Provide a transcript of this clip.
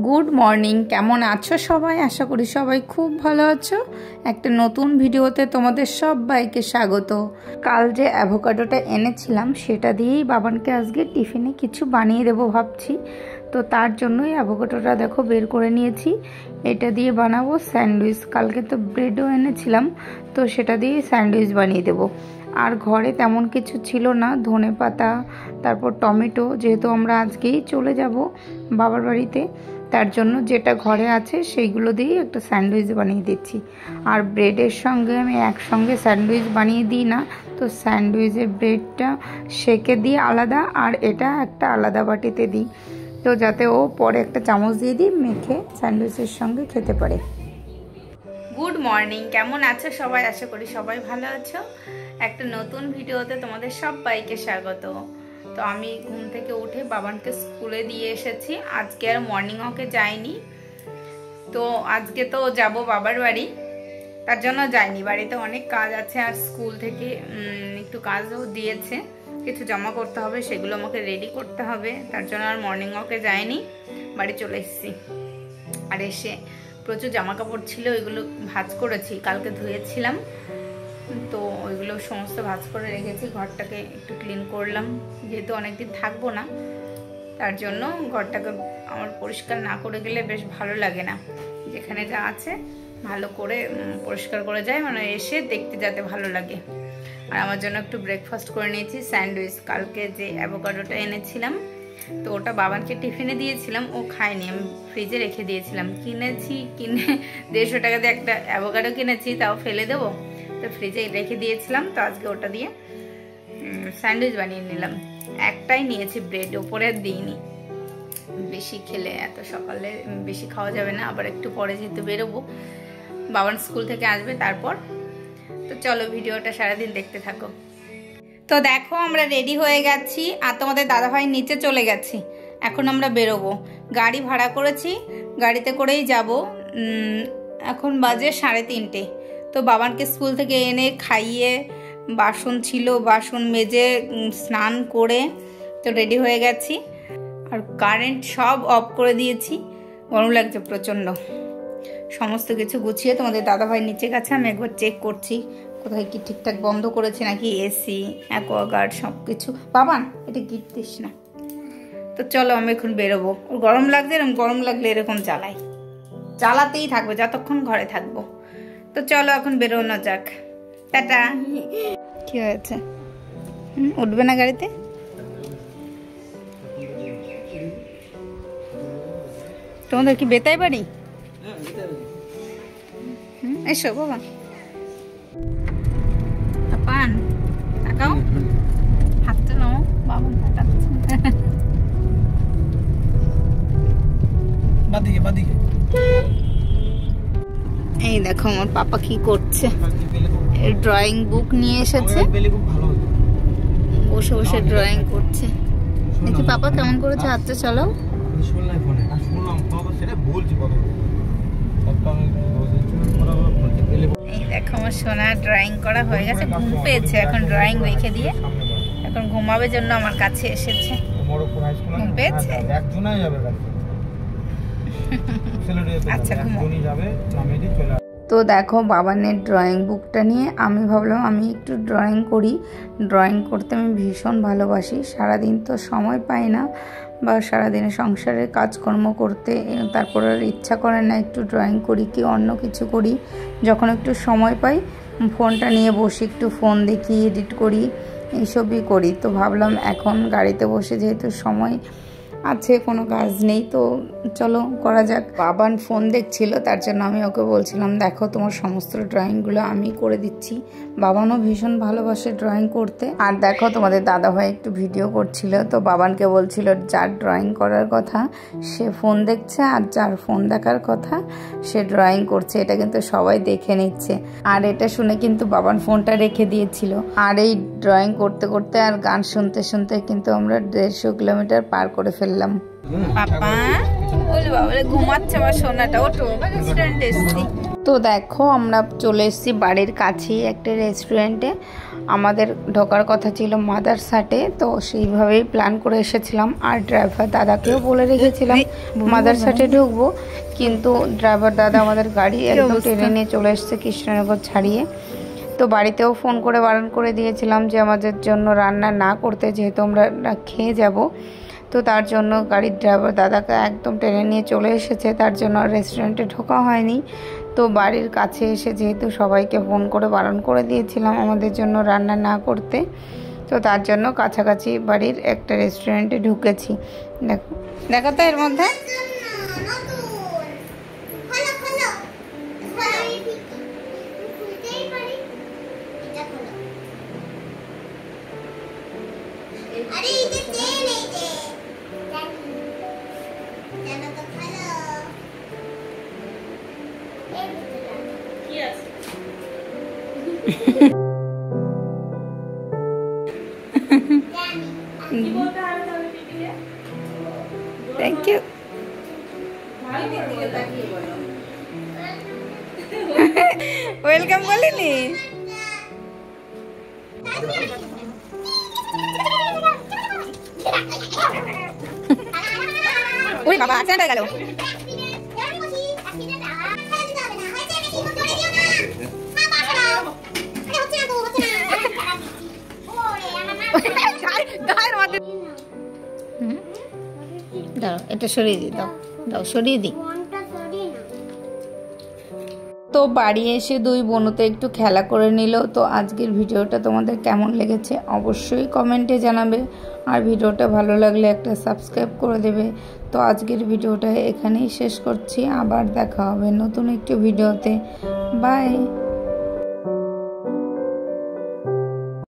Good morning, কেমন আছো সবাই? আশা করি সবাই খুব ভালো আছো। একটা নতুন ভিডিওতে তোমাদের সবাইকে স্বাগত। কাল যে অ্যাভোকাডোটা এনেছিলাম সেটা দিয়েই বাবানকে আজকে টিফিনে কিছু বানিয়ে দেবো ভাবছি। তো তার জন্যই অ্যাভোকাডোটা দেখো বের করে নিয়েছি। এটা দিয়ে বানাবো স্যান্ডউইচ। কালকে তো ব্রেডও এনেছিলাম, তো সেটা দিয়ে স্যান্ডউইচ বানিয়ে দেবো। আর ঘরে তেমন কিছু ছিল না, ধনেপাতা তারপর টমেটো, যেহেতু আমরা আজকেই চলে যাব বাবার বাড়িতে, তার জন্য যেটা ঘরে আছে সেইগুলো দিয়েই একটা স্যান্ডউইচ বানিয়ে দিচ্ছি। আর ব্রেডের সঙ্গে আমি একসঙ্গে স্যান্ডউইচ বানিয়ে দিই না, তো স্যান্ডউইচের ব্রেডটা সেকে দিই আলাদা, আর এটা একটা আলাদা বাটিতে দিই, তো যাতে ও পরে একটা চামচ দিয়ে দিই মেখে স্যান্ডউইচের সঙ্গে খেতে পারে। গুড মর্নিং, কেমন আছো সবাই? আশা করি সবাই ভালো আছো। একটা নতুন ভিডিওতে তোমাদের সবাইকে স্বাগত। তো আমি ঘুম থেকে উঠে বাবানকে স্কুলে দিয়ে এসেছি। আজকে আর মর্নিং ওয়াকে যাইনি, তো আজকে তো যাব বাবার বাড়ি, তার জন্য যাইনি। বাড়িতে অনেক কাজ আছে, আর স্কুল থেকে একটু কাজও দিয়েছে, কিছু জমা করতে হবে, সেগুলো আমাকে রেডি করতে হবে, তার জন্য আর মর্নিং ওয়াকে যাইনি, বাড়ি চলে এসেছি। আর এসে প্রচুর জামা কাপড় ছিল, ওইগুলো ভাঁজ করেছি, কালকে ধুয়েছিলাম, তো ওইগুলো সমস্ত ভাঁজ করে রেখেছি। ঘরটাকে একটু ক্লিন করলাম, যেহেতু অনেকদিন থাকবো না, তার জন্য ঘরটাকে আমার পরিষ্কার না করে গেলে বেশ ভালো লাগে না। যেখানে যা আছে ভালো করে পরিষ্কার করে যায়, মানে এসে দেখতে যাতে ভালো লাগে। আর আমার জন্য একটু ব্রেকফাস্ট করে নিয়েছি, স্যান্ডউইচ। কালকে যে অ্যাভোকাডোটা এনেছিলাম, তো ওটা বাবানকে টিফিনে দিয়েছিলাম, ও খায়নি, আমি ফ্রিজে রেখে দিয়েছিলাম। কিনে 150 টাকা দিয়ে একটা অ্যাভোকাডো কিনেছি, তাও ফেলে দেবো, তো ফ্রিজে রেখে দিয়েছিলাম। তো আজকে ওটা দিয়ে স্যান্ডউইচ বানিয়ে নিলাম। একটাই নিয়েছি ব্রেড, ওপরে আর দিইনি, বেশি খেলে এত সকালে বেশি খাওয়া যাবে না, আবার একটু পরে যেহেতু বেরোবো, বাবান স্কুল থেকে আসবে তারপর। তো চলো ভিডিওটা সারাদিন দেখতে থাকো। তো দেখো আমরা রেডি হয়ে গেছি, আর তোমাদের দাদাভাই নিচে চলে গেছি। এখন আমরা বেরোবো, গাড়ি ভাড়া করেছি, গাড়িতে করেই যাব। এখন বাজে 3:30। তো বাবানকে স্কুল থেকে এনে খাইয়ে, বাসন ছিল বাসন মেজে স্নান করে তো রেডি হয়ে গেছি। আর কারেন্ট সব অফ করে দিয়েছি, গরম লাগছে প্রচণ্ড। সমস্ত কিছু গুছিয়ে তোমাদের দাদাভাই নিচে গেছে, আমি একবার চেক করছি কোথায় কি ঠিকঠাক বন্ধ করেছে নাকি, এসি অ্যাকোয়াগার্ড সব কিছু। বাবান এটা গিট দিস না। তো চলো আমি এখন বেরোবো। ওর গরম লাগছে, এরকম গরম লাগলে এরকম চালাতেই থাকবো যতক্ষণ ঘরে থাকবো। তো চলো এখন বেরোনো যাক, টাটা। কি হয়েছে? উঠবে না গাড়িতে? তোমাদের কি বেতাই বাড়ি? এসো বাবা, পান তাকাও, হাতটা নাও, বাবা তাকাচ্ছে। এই দেখো আমার পাপা কি করছে, ড্রয়িং বুক নিয়ে এসেছে, বসে বসে ড্রয়িং করছে। দেখি পাপা কেমন করেছে হাতটা, চলো। এই দেখো আমার সোনা ড্রয়িং করা হয়ে গেছে, ঘুম পেয়েছে, এখন ড্রয়িং রেখে দিয়ে এখন ঘুমাবে জন্য আমার কাছে এসেছে। ঘুম পেয়েছে? আচ্ছা ঘুমো। তো দেখো বাবানের ড্রয়িং বুকটা নিয়ে আমি ভাবলাম আমি একটু ড্রয়িং করি। ড্রয়িং করতে আমি ভীষণ ভালোবাসি, সারাদিন তো সময় পাই না, বা সারাদিনে সংসারের কাজকর্ম করতে তারপর আর ইচ্ছা করে না একটু ড্রয়িং করি কি অন্য কিছু করি। যখন একটু সময় পাই ফোনটা নিয়ে বসি, একটু ফোন দেখি, এডিট করি, এইসবই করি। তো ভাবলাম এখন গাড়িতে বসে যেহেতু সময় আছে, কোনো কাজ নেই, তো চলো করা যাক। বাবান ফোন দেখছিল, তার জন্য আমি ওকে বলছিলাম দেখো তোমার সমস্ত ড্রয়িংগুলো আমি করে দিচ্ছি। বাবানও ভীষণ ভালোবাসে ড্রয়িং করতে। আর দেখো তোমাদের দাদাভাই একটু ভিডিও করছিল, তো বাবানকে বলছিল যার ড্রয়িং করার কথা সে ফোন দেখছে, আর যার ফোন দেখার কথা সে ড্রয়িং করছে। এটা কিন্তু সবাই দেখে নিচ্ছে। আর এটা শুনে কিন্তু বাবান ফোনটা রেখে দিয়েছিল। আর এই ড্রয়িং করতে করতে আর গান শুনতে শুনতে কিন্তু আমরা 150 কিলোমিটার পার করে ফেললাম। পাপা বলি বাবা ঘুমাচ্ছে আমার সোনাটা, ওঠো রেস্টুরেন্টে এসেছি। তো দেখো আমরা চলে এসেছি বাড়ির কাছেই একটা রেস্টুরেন্টে। আমাদের ঢোকার কথা ছিল মাদারসাটে, তো সেইভাবেই প্ল্যান করে এসেছিলাম। আর ড্রাইভার দাদাকেও বলে রেখেছিলাম মাদারসাটে ঢুকবো, কিন্তু ড্রাইভার দাদা আমাদের গাড়ি একদম টেনে নিয়ে চলে এসেছে কৃষ্ণনগর ছাড়িয়ে। তো বাড়িতেও ফোন করে বারণ করে দিয়েছিলাম যে আমাদের জন্য রান্না না করতে, যেহেতু আমরা খেয়ে যাব। তো তার জন্য গাড়ির ড্রাইভার দাদাকে একদম টেনে নিয়ে চলে এসেছে, তার জন্য রেস্টুরেন্টে ঢোকা হয়নি। তো বাড়ির কাছে এসে যেহেতু সবাইকে ফোন করে বারণ করে দিয়েছিলাম আমাদের জন্য রান্না না করতে, তো তার জন্য কাছাকাছি বাড়ির একটা রেস্টুরেন্টে ঢুকেছি। দেখো দেখো তো এর মধ্যে থ্যাংক ইউ। ওয়েলকাম বলিনি? ওই বাবা অ্যাক্সিডেন্ট হয়ে গেল। দাও এটা সরিয়ে দিই, দাও দাও সরিয়ে দিই। তো বাড়ি এসে দুই বোনতে একটু খেলা করে নিল। তো আজকের ভিডিওটা তোমাদের কেমন লেগেছে অবশ্যই কমেন্টে জানাবে, আর ভিডিওটা ভালো লাগলে একটা সাবস্ক্রাইব করে দেবে। তো আজকের ভিডিওটা এখানেই শেষ করছি, আবার দেখা হবে নতুন একটি ভিডিওতে। বাই।